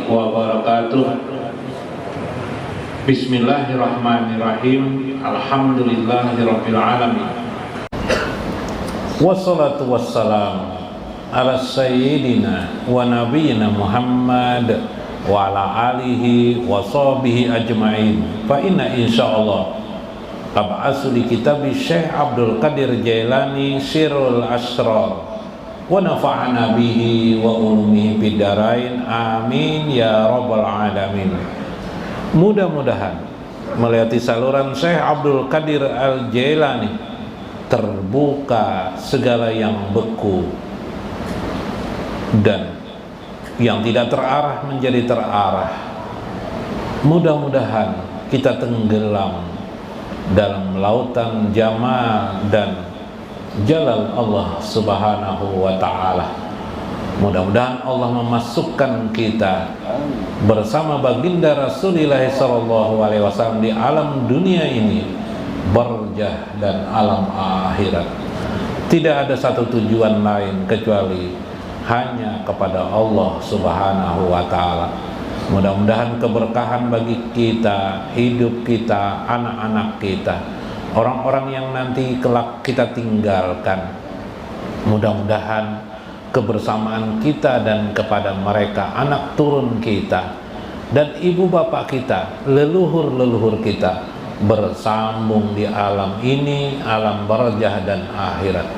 wabarakatuh. Bismillahirrahmanirrahim. Alhamdulillahirabbil alamin. Wassalatu wassalamu ala sayyidina wa nabiyyina Muhammad wa ala alihi wa sahbihi ajma'in. Fa inna insyaallah ab'asu li kitabi Syekh Abdul Qadir Jailani Sirrul Asrar wa nafa'ana bihi wa ulumihi bidarain, amin ya rabbal alamin. Mudah-mudahan melewati saluran Syekh Abdul Qadir Al-Jailani terbuka segala yang beku dan yang tidak terarah menjadi terarah. Mudah-mudahan kita tenggelam dalam lautan jamal dan jalal Allah subhanahu wa ta'ala. Mudah-mudahan Allah memasukkan kita bersama baginda Rasulullah SAW di alam dunia ini, barjah dan alam akhirat. Tidak ada satu tujuan lain kecuali hanya kepada Allah subhanahu wa ta'ala. Mudah-mudahan keberkahan bagi kita, hidup kita, anak-anak kita, orang-orang yang nanti kelak kita tinggalkan. Mudah-mudahan kebersamaan kita dan kepada mereka, anak turun kita dan ibu bapak kita, leluhur-leluhur kita, bersambung di alam ini, alam barjah dan akhirat.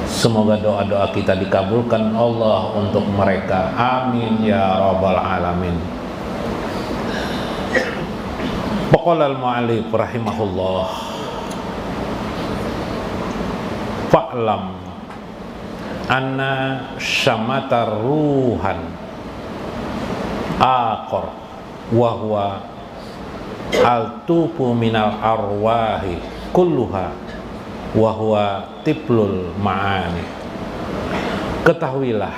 Semoga doa-doa kita dikabulkan Allah untuk mereka, amin ya rabbal alamin. Qala al-mu'allif rahimahullah, fa'lam anna syamatar ruhan aqar wa huwa al-tufu minal arwahi kulluha wa huwa tiplul ma'ani. Ketahuilah,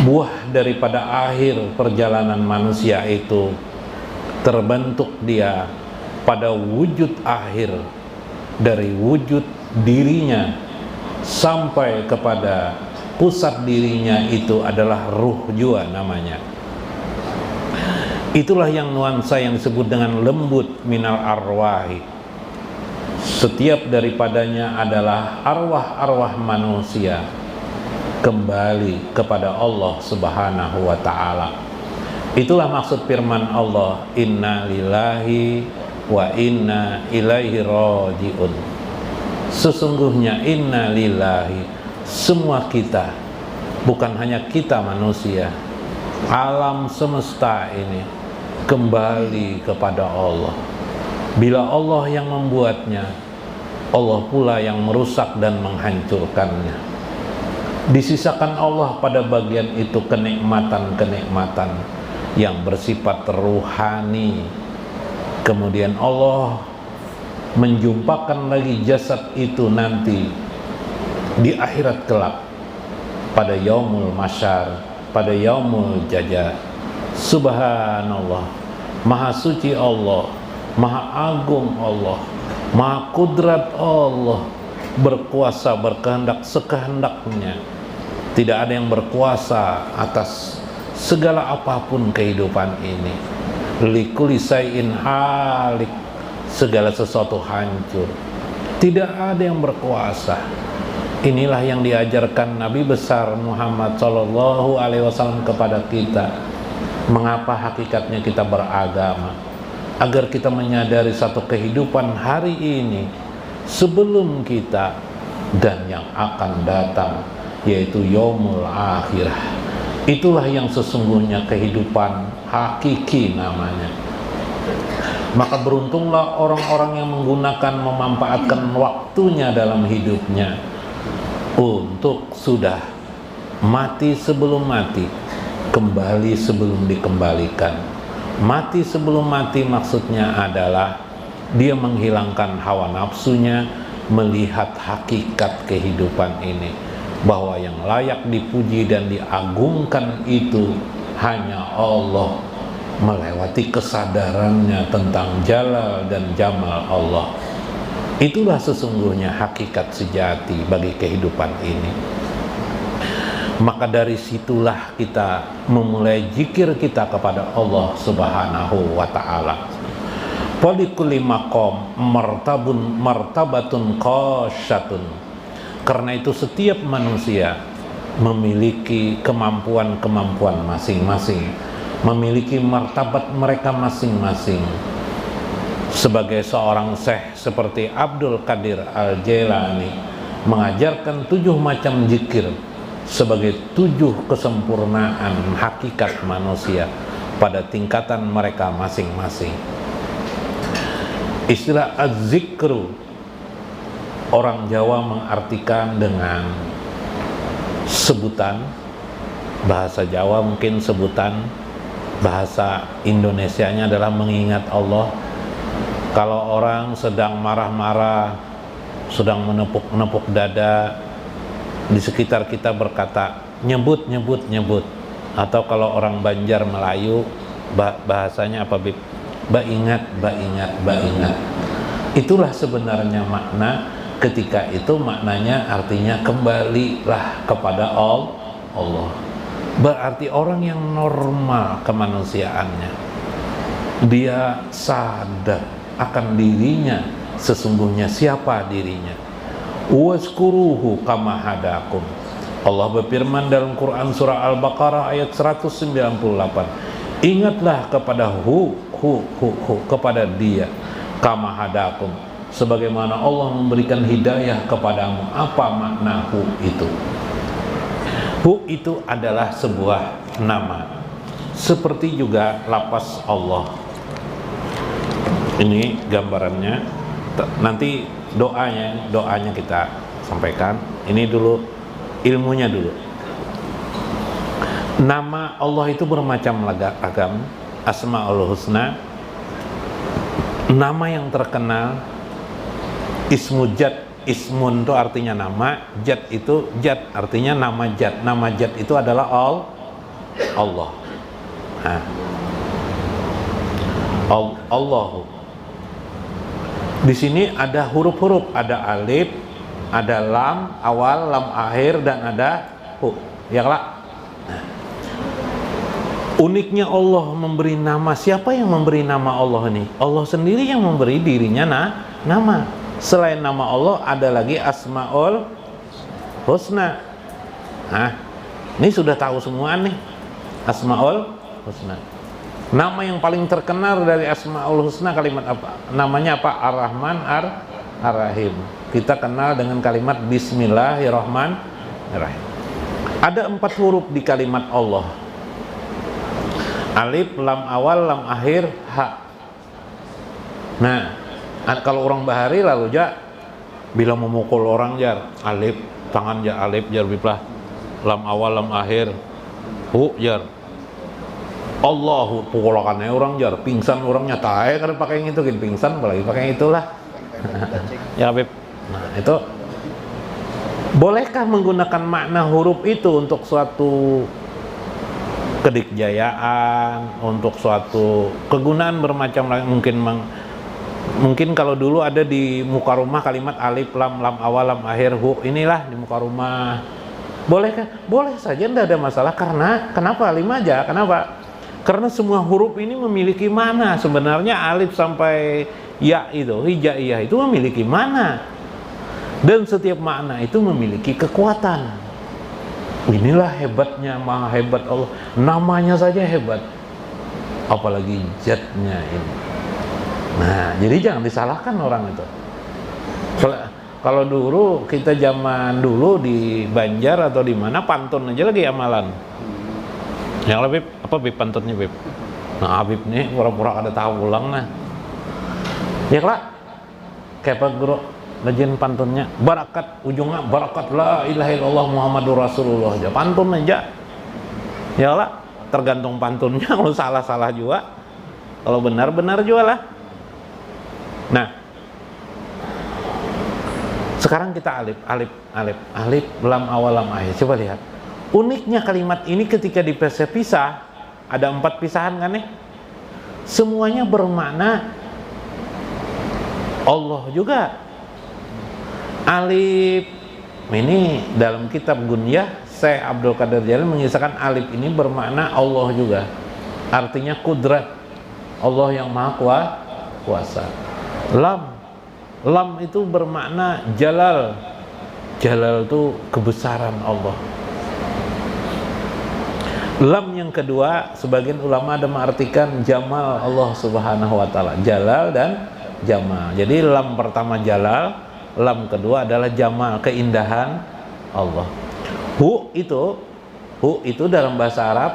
buah daripada akhir perjalanan manusia itu terbentuk dia pada wujud akhir dari wujud dirinya sampai kepada pusat dirinya, itu adalah ruh jua namanya. Itulah yang nuansa yang disebut dengan lembut minal arwahi. Setiap daripadanya adalah arwah-arwah manusia kembali kepada Allah subhanahu wa ta'ala. Itulah maksud firman Allah, inna lillahi wa inna ilaihi raji'un. Sesungguhnya inna lillahi, semua kita, bukan hanya kita manusia, alam semesta ini kembali kepada Allah. Bila Allah yang membuatnya, Allah pula yang merusak dan menghancurkannya. Disisakan Allah pada bagian itu kenikmatan-kenikmatan yang bersifat ruhani. Kemudian Allah menjumpakan lagi jasad itu nanti di akhirat kelak, pada yaumul masyar, pada yaumul jaza. Subhanallah, maha suci Allah, maha agung Allah, maha kudrat Allah, berkuasa berkehendak sekehendaknya. Tidak ada yang berkuasa atas segala apapun kehidupan ini. Likulli syai'in halik, segala sesuatu hancur. Tidak ada yang berkuasa. Inilah yang diajarkan Nabi besar Muhammad SAW kepada kita. Mengapa hakikatnya kita beragama? Agar kita menyadari satu kehidupan hari ini sebelum kita dan yang akan datang, yaitu yaumul akhirah. Itulah yang sesungguhnya kehidupan hakiki namanya. Maka beruntunglah orang-orang yang menggunakan, memanfaatkan waktunya dalam hidupnya untuk sudah mati sebelum mati, kembali sebelum dikembalikan. Mati sebelum mati maksudnya adalah dia menghilangkan hawa nafsunya, melihat hakikat kehidupan ini, bahwa yang layak dipuji dan diagungkan itu hanya Allah, melewati kesadarannya tentang jalal dan jamal Allah. Itulah sesungguhnya hakikat sejati bagi kehidupan ini. Maka dari situlah kita memulai zikir kita kepada Allah Subhanahu wa ta'ala. Polikulli maqam martabatun qasyatun. Karena itu setiap manusia memiliki kemampuan-kemampuan masing-masing, memiliki martabat mereka masing-masing. Sebagai seorang syekh seperti Abdul Qadir Al-Jailani mengajarkan 7 macam zikir sebagai 7 kesempurnaan hakikat manusia pada tingkatan mereka masing-masing. Istilah az-zikru orang Jawa mengartikan dengan sebutan, bahasa Jawa mungkin sebutan, bahasa Indonesianya adalah mengingat Allah. Kalau orang sedang marah-marah, sedang menepuk-nepuk dada, di sekitar kita berkata nyebut. Atau kalau orang Banjar Melayu bahasanya apa, Bib? Ba ingat. Itulah sebenarnya makna ketika itu, maknanya artinya kembalilah kepada Allah. Berarti orang yang normal kemanusiaannya, dia sadar akan dirinya, sesungguhnya siapa dirinya. Wazkuruhu kama hadakum. Allah berfirman dalam Quran surah Al-Baqarah ayat 198, ingatlah kepada kepada dia, kama hadakum, sebagaimana Allah memberikan hidayah kepadamu. Apa makna hu itu? Hu itu adalah sebuah nama, seperti juga lafaz Allah. Ini gambarannya, nanti doanya kita sampaikan. Ini dulu ilmunya dulu. Nama Allah itu bermacam-macam, Asmaul Husna. Nama yang terkenal ismu jad. Ismun itu artinya nama, jad itu jad artinya nama jad. Nama jad itu adalah Allah. Nah, Allahu. Di sini ada huruf-huruf, ada alif, ada lam awal, lam akhir, dan ada hu. Ya lah. Uniknya Allah memberi nama. Siapa yang memberi nama Allah ini? Allah sendiri yang memberi dirinya nama. Selain nama Allah ada lagi Asmaul Husna. Nah, ini sudah tahu semua nih, Asmaul Husna. Nama yang paling terkenal dari Asmaul Husna kalimat apa? Namanya apa? Ar-Rahman, Ar-Rahim. Kita kenal dengan kalimat Bismillahirrahmanirrahim. Ada 4 huruf di kalimat Allah. Alif, lam awal, lam akhir, ha. Nah, kalau orang Bahari lalu bila memukul orang jar, alif, tangan jar alif jar biplah, lam awal, lam akhir, hu jar. Allahu pukulakannya orang jar, pingsan orangnya tae karena pakai yang itu kan pingsan, apalagi pakai itulah. Ya Bib. Nah, itu bolehkah menggunakan makna huruf itu untuk suatu kedikjayaan, untuk suatu kegunaan bermacam mungkin kalau dulu ada di muka rumah kalimat alif, lam awal, lam akhir, hu, inilah di muka rumah. Bolehkah? Boleh saja, tidak ada masalah. Karena kenapa 5 aja? Kenapa? Karena semua huruf ini memiliki makna. Sebenarnya alif sampai ya itu, hijaiyah itu memiliki makna. Dan setiap makna itu memiliki kekuatan. Inilah hebatnya, maha hebat Allah. Namanya saja hebat, apalagi zatnya ini. Nah, jadi jangan disalahkan orang itu. Kalau dulu kita zaman dulu di Banjar atau di mana, pantun aja lagi amalan. Yang lebih apa Bib pantunnya Bib? Nah, Habib nih pura-pura ada tahu ulang nah. Ya lah. Kayak Pak Guru ngejin pantunnya, barakat ujungnya barakat la ilaha illallah Muhammadur Rasulullah aja, pantun aja. Ya lah, tergantung pantunnya. Kalau salah juga, kalau benar juga lah. Nah, sekarang kita alif, lam awal, lam akhir. Coba lihat uniknya kalimat ini ketika dipisah, ada 4 pisahan kan nih, semuanya bermakna Allah juga. Alif ini dalam kitab Gunyah Syekh Abdul Qadir Jalil mengisahkan alif ini bermakna Allah juga. Artinya kudrat. Allah yang maha kuasa. Lam itu bermakna jalal. Jalal itu kebesaran Allah. Lam yang kedua, sebagian ulama ada mengartikan jamal Allah Subhanahu wa taala. Jalal dan jamal. Jadi lam pertama jalal, lam kedua adalah jamal, keindahan Allah. Hu itu dalam bahasa Arab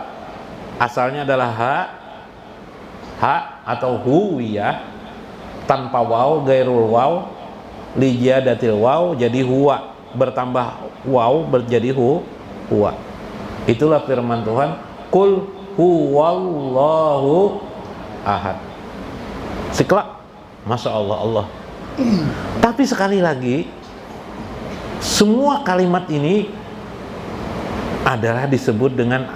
asalnya adalah ha atau huwiyah tanpa waw, gairul waw, lijadatil waw, jadi huwa, bertambah waw menjadi huwa. Itulah firman Tuhan, qul huwallahu ahad. Siklak, masya Allah, Allah. Tapi sekali lagi, semua kalimat ini adalah disebut dengan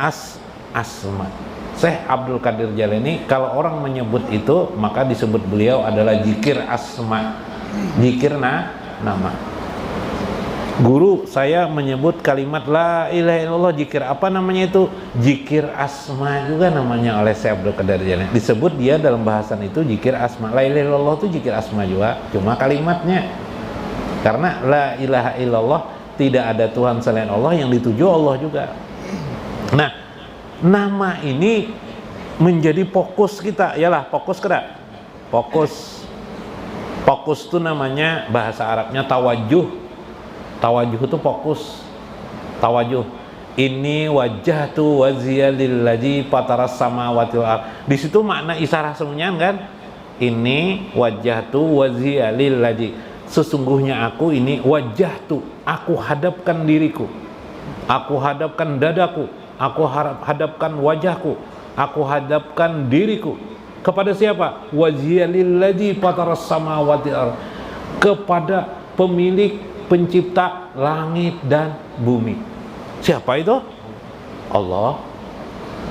asma. Syekh Abdul Qadir Jalani, kalau orang menyebut itu, maka disebut beliau adalah zikir asma, zikir nama. Guru saya menyebut kalimat la ilaha illallah, zikir apa namanya itu? Zikir asma juga namanya oleh Syekh Abdul Qadir Jalani. Disebut dia dalam bahasan itu zikir asma. La ilaha illallah itu zikir asma juga, cuma kalimatnya. Karena la ilaha illallah, tidak ada Tuhan selain Allah, yang dituju Allah juga. Nah, nama ini menjadi fokus kita, yalah fokus kita. Fokus itu namanya bahasa Arabnya tawajuh. Tawajuh itu fokus. Tawajuh. Ini wajjahtu wajhiya lillazi fataras samawati wal ardh. Di situ makna isyarah semuanya kan? Ini wajjahtu wajhiya lillazi. Sesungguhnya aku ini wajjahtu, aku hadapkan diriku. Aku hadapkan dadaku. Aku hadapkan wajahku, aku hadapkan diriku kepada siapa? Wajhiya lillazi fataras samawati wal ardh, kepada pemilik pencipta langit dan bumi. Siapa itu? Allah.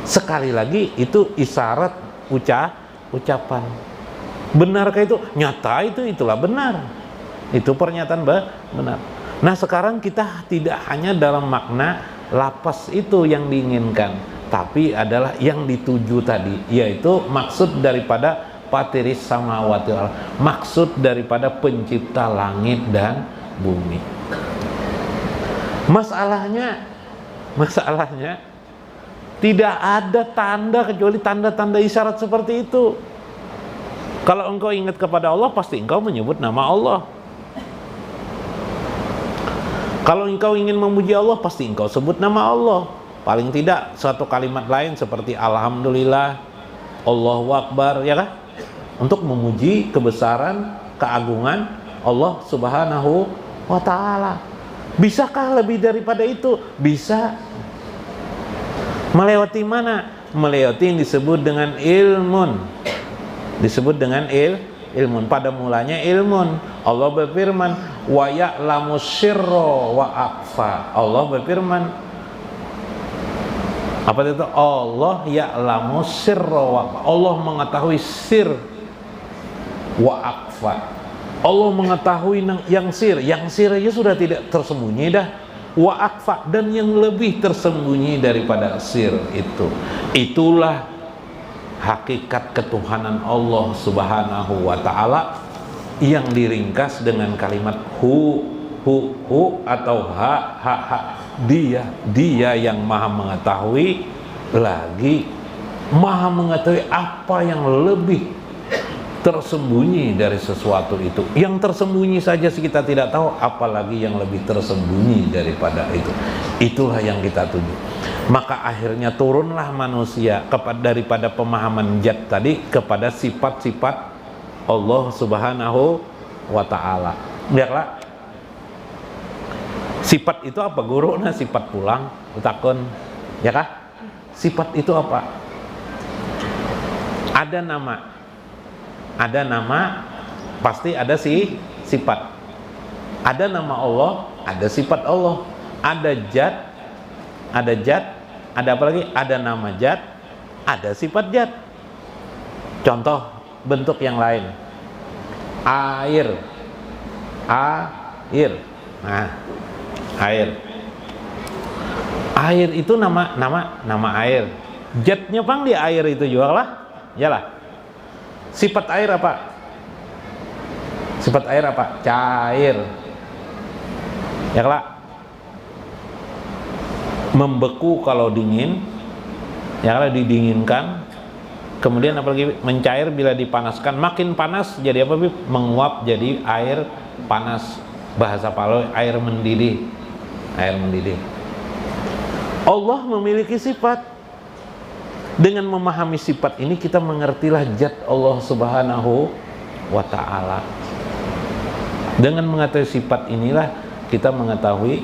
Sekali lagi itu isyarat ucapan. Benarkah itu? Nyata itu, itulah benar. Itu pernyataan benar. Nah, sekarang kita tidak hanya dalam makna lapas itu yang diinginkan, tapi adalah yang dituju tadi, yaitu maksud daripada patiris samawati wal ardh, maksud daripada pencipta langit dan bumi. Masalahnya tidak ada tanda kecuali tanda-tanda isyarat seperti itu. Kalau engkau ingat kepada Allah, pasti engkau menyebut nama Allah. Kalau engkau ingin memuji Allah, pasti engkau sebut nama Allah. Paling tidak suatu kalimat lain seperti Alhamdulillah, Allahu Akbar, ya kan? Untuk memuji kebesaran, keagungan Allah Subhanahu wa ta'ala. Bisakah lebih daripada itu? Bisa. Melewati mana? Melewati yang disebut dengan ilmun. Disebut dengan ilmun. Pada mulanya ilmun. Allah berfirman, wa ya'lamu sirra wa akhfa. Allah berfirman, apa itu? Allah ya'lamu sirra wa akhfa. Allah mengetahui sir wa akhfa. Allah mengetahui yang sir aja sudah tidak tersembunyi dah. Wa akhfa, dan yang lebih tersembunyi daripada sir itu. Itulah hakikat ketuhanan Allah Subhanahu wa ta'ala yang diringkas dengan kalimat hu atau ha. Dia yang maha mengetahui, lagi maha mengetahui apa yang lebih tersembunyi dari sesuatu itu. Yang tersembunyi saja kita tidak tahu, apalagi yang lebih tersembunyi daripada itu. Itulah yang kita tuju. Maka akhirnya turunlah manusia daripada pemahaman zat tadi kepada sifat-sifat Allah Subhanahu wa ta'ala. Biarlah sifat itu apa? Guru nah sifat pulang utakun, ya kah? Sifat itu apa? Ada nama, pasti ada sifat. Ada nama Allah, ada sifat Allah. Ada zat, ada apa lagi? Ada nama zat, ada sifat zat. Contoh bentuk yang lain. Air. Nah, air. Air itu nama air. Jetnya pang di air itu juga lah. Yalah. Sifat air apa? Sifat air apa? Cair. Ya kelak. Membeku kalau dingin. Ya kalau didinginkan. Kemudian apalagi mencair bila dipanaskan. Makin panas jadi apa? Menguap jadi air panas. Bahasa Paloy air mendidih. Air mendidih. Allah memiliki sifat. Dengan memahami sifat ini kita mengertilah zat Allah Subhanahu wa ta'ala. Dengan mengetahui sifat inilah kita mengetahui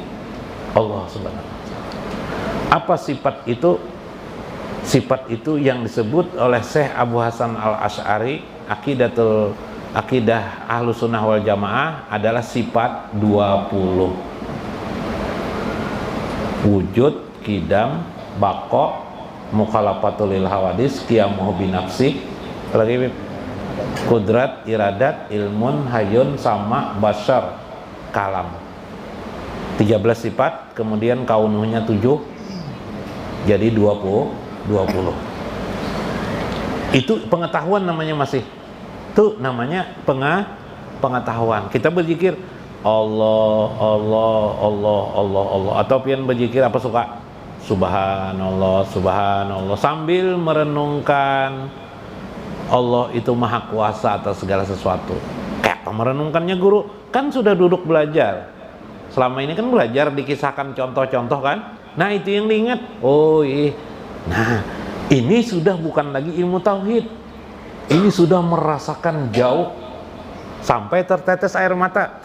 Allah Subhanahu wa ta'ala. Apa sifat itu? Sifat itu yang disebut oleh Syekh Abu Hasan Al-Asy'ari, akidah Ahlus Sunnah wal Jamaah adalah sifat 20. Wujud, qidam, baqa, mukhalafatul lil hawadis, qiyamuhu binafsi, lagi kudrat, iradat, ilmun, hayun, sama, basyar, kalam. 13 sifat, kemudian kaunuhnya 7, jadi 20. Itu pengetahuan namanya masih. Itu namanya pengetahuan. Kita berzikir Allah, Allah, Allah, Allah, Allah, atau pian berzikir apa suka? Subhanallah, Subhanallah, sambil merenungkan Allah itu maha kuasa atas segala sesuatu. Kayak merenungkannya guru, kan sudah duduk belajar. Selama ini kan belajar dikisahkan contoh-contoh kan. Nah itu yang diingat. Oh iya. Nah ini sudah bukan lagi ilmu tauhid. Ini sudah merasakan jauh. Sampai tertetes air mata.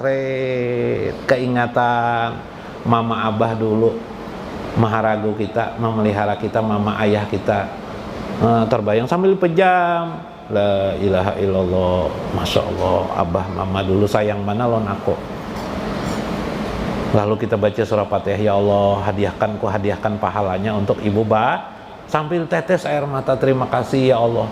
Keingatan mama abah dulu, maharagu kita, memelihara kita, mama ayah kita, terbayang sambil pejam, la ilaha illallah, masya Allah, abah mama dulu sayang mana lon aku. Lalu kita baca surah Fatihah, ya Allah hadiahkan pahalanya untuk ibu sambil tetes air mata, terima kasih ya Allah.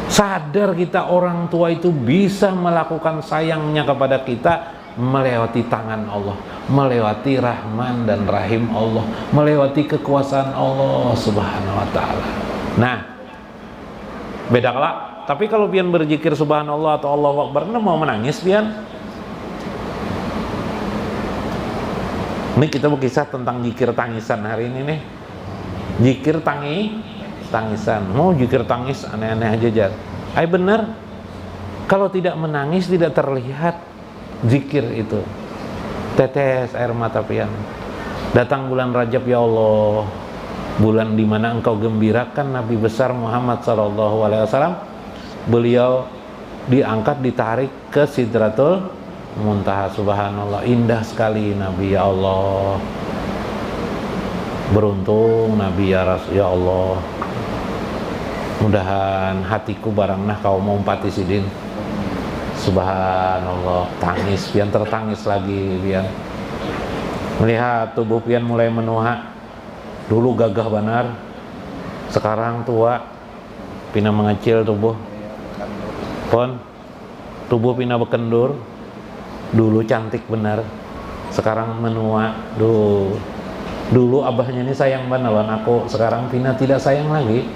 Sadar kita orang tua itu bisa melakukan sayangnya kepada kita melewati tangan Allah, melewati Rahman dan Rahim Allah, melewati kekuasaan Allah Subhanahu wa ta'ala. Nah, beda kelak. Tapi kalau pian berzikir Subhanallah atau Allahu Akbar, mau menangis pian. Ini kita berkisah tentang zikir tangisan hari ini nih. Zikir tangisan. Mau zikir tangis aneh-aneh aja jar. Bener. Kalau tidak menangis tidak terlihat zikir itu. Tetes air mata pian. Datang bulan Rajab ya Allah, bulan dimana engkau gembirakan Nabi besar Muhammad SAW. Beliau diangkat, ditarik ke Sidratul Muntaha. Subhanallah, indah sekali Nabi ya Allah. Beruntung Nabi ya Rasul ya Allah. Mudahan hatiku barang nah kau mau umpati sidin. Subhanallah, tangis pian, tertangis lagi pian. Melihat tubuh pian mulai menua. Dulu gagah benar, sekarang tua, pina mengecil tubuh. Pon, tubuh pina berkendur. Dulu cantik benar, sekarang menua. Dulu abahnya ini sayang benar lawan aku, sekarang pina tidak sayang lagi.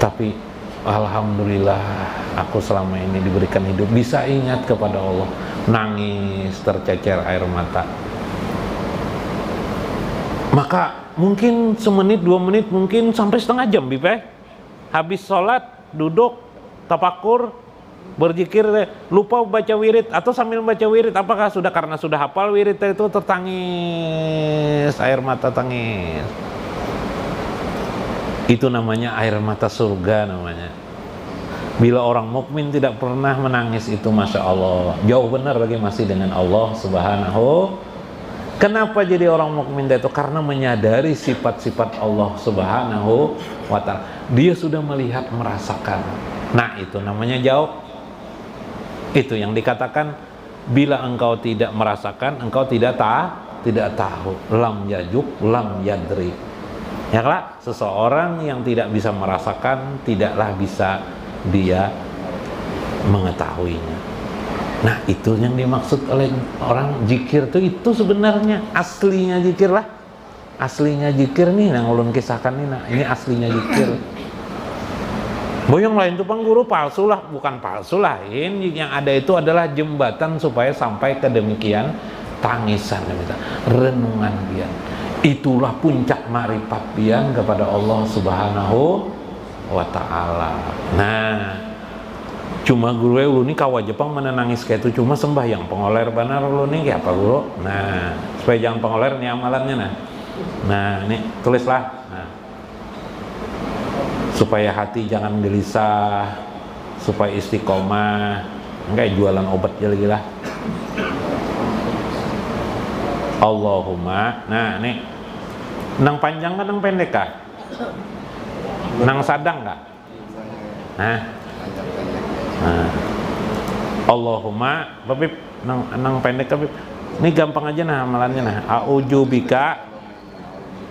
Tapi alhamdulillah aku selama ini diberikan hidup bisa ingat kepada Allah. Nangis tercecer air mata. Maka mungkin semenit 2 menit, mungkin sampai setengah jam Bipe. Habis sholat duduk tafakur berzikir, lupa baca wirid atau sambil baca wirid, apakah sudah karena sudah hafal wirid itu tertangis air mata, tangis. Itu namanya air mata surga namanya. Bila orang mukmin tidak pernah menangis itu masya Allah, jauh benar lagi masih dengan Allah Subhanahu. Kenapa jadi orang mukmin itu? Karena menyadari sifat-sifat Allah Subhanahu wa ta'ala. Dia sudah melihat, merasakan. Nah itu namanya jauh. Itu yang dikatakan bila engkau tidak merasakan, engkau tidak tahu. Lam yajuk, lam yadri. Ya kan? Seseorang yang tidak bisa merasakan, tidaklah bisa dia mengetahuinya. Nah, itu yang dimaksud oleh orang zikir itu sebenarnya aslinya zikir lah. Aslinya zikir nih yang ulun kisahkan nih, nah ini aslinya zikir. Boyong lain tuh Bang Guru palsu lah, bukan palsu lah. Ini yang ada itu adalah jembatan supaya sampai ke demikian tangisan, renungan pian. Itulah puncak marifat pian kepada Allah Subhanahu wa ta'ala. Nah, cuma guru ulu nih kawa Jepang mana nangis kayak itu, cuma sembahyang pengoler benar ulu nih kayak apa guru. Nah, supaya jangan pengoler nih amalannya nah ini tulislah. Nah, supaya hati jangan gelisah, supaya istiqomah, enggak jualan obat aja lagi lah. Allahumma, nah nih, nang panjang kan nang pendek kah? Nang sadang kah? Nah, Allahumma, Babib, nang pendek Babib. Ini gampang aja nah amalannya nah. A'udzubika,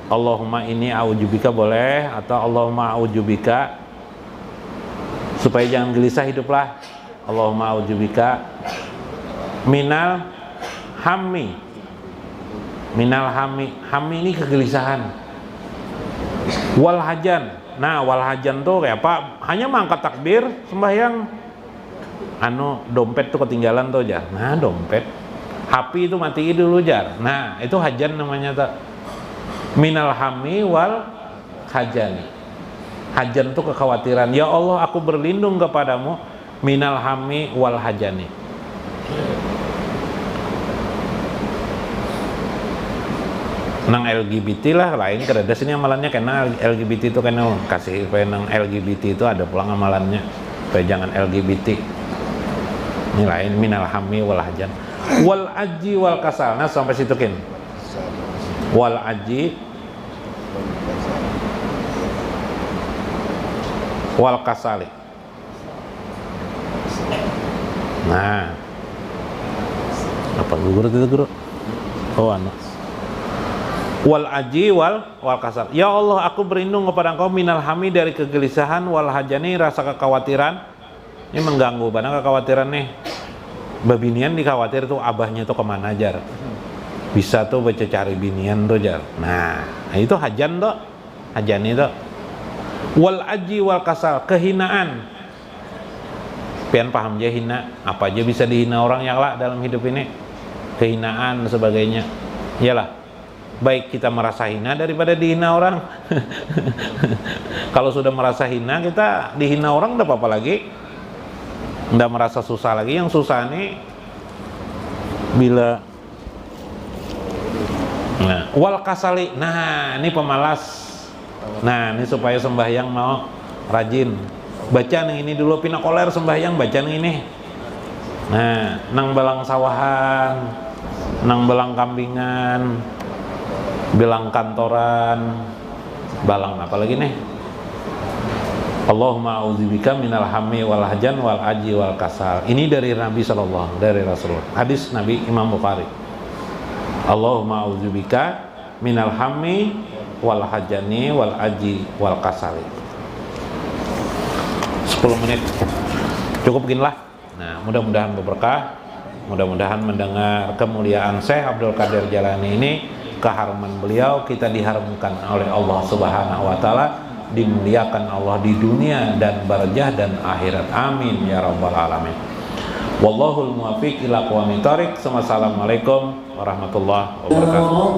Allahumma ini a'udzubika boleh, atau Allahumma a'udzubika, supaya jangan gelisah hiduplah. Allahumma a'udzubika minal hammi. Minal hammi, hammi ini kegelisahan. Wal hajan. Nah, wal hajan tuh kayak apa? Hanya mengangkat takbir sembahyang. Dompet tuh ketinggalan tuh jar. Nah, dompet. HP itu matiin dulu jar. Nah, itu hajan namanya tuh. Minal hammi wal hajani. Hajan tuh kekhawatiran. Ya Allah, aku berlindung kepadamu minal hammi wal hajani. Nang LGBT lah lain kerada sini amalannya, karena LGBT itu kan kasih supaya nang LGBT itu ada pulang amalannya supaya jangan LGBT. Ini lain minal hammi wal hajan wal aji wal kasal. Nah sampai situ kin wal aji wal kasali. Nah apa guru itu guru? Oh wal aji wal kasal. Ya Allah, aku berlindung kepada Engkau minal hami, dari kegelisahan, wal hajani, rasa kekhawatiran. Ini mengganggu banget kekhawatiran nih. Babinian dikhawatir tuh abahnya tuh kemana jar. Bisa tuh baca cari binian tuh jar. Nah itu hajan tuh, hajan itu. Wal aji wal kasal, kehinaan. Pian paham aja hina, apa aja bisa dihina orang yang lah dalam hidup ini. Kehinaan sebagainya. Iyalah. Baik kita merasa hina daripada dihina orang. Kalau sudah merasa hina, kita dihina orang udah apa-apa lagi. Nggak merasa susah lagi. Yang susah nih bila wal kasali. Nah ini pemalas. Nah ini supaya sembahyang mau rajin. Baca yang ini dulu, pinakoler sembahyang baca yang ini. Nah nang balang sawahan, nang balang kambingan, bilang kantoran, balang apa lagi nih? Allahumma a'udzubika minal hammi wal hajan wal aji wal kasal. Ini dari Nabi sallallahu, dari Rasulullah. Hadis Nabi Imam Bukhari. Allahumma a'udzubika minal hammi wal hajani wal aji wal kasal. 10 menit cukup beginilah. Nah, mudah-mudahan berberkah. Mudah-mudahan mendengar kemuliaan Syekh Abdul Qadir Jalani ini, keharuman beliau, kita diharumkan oleh Allah Subhanahu wa taala, dimuliakan Allah di dunia dan barzah dan akhirat. Amin ya rabbal alamin. Wallahul muwaffiq ila aqwamit thoriq. Wassalamualaikum warahmatullahi wabarakatuh.